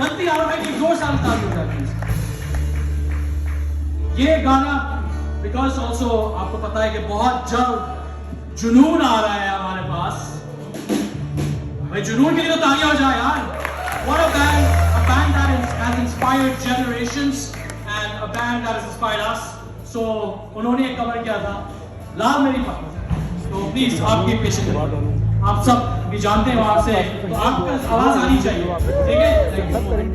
गलती आ रहा है कि जोर से ताली हो जाती है। ये गाना बिकॉज ऑल्सो आपको पता है कि बहुत जल्द जुनून आ रहा है हमारे पास। भाई जुनून के लिए तो तालियां हो जाए यार। What a band that has inspired generations and a band that has inspired us. So उन्होंने एक कवर किया था लाल मेरी पत्नी। तो प्लीज आपकी पेशेंस आप सब भी जानते हैं वहां से, तो आपको आवाज आनी चाहिए, ठीक है? बात करते हैं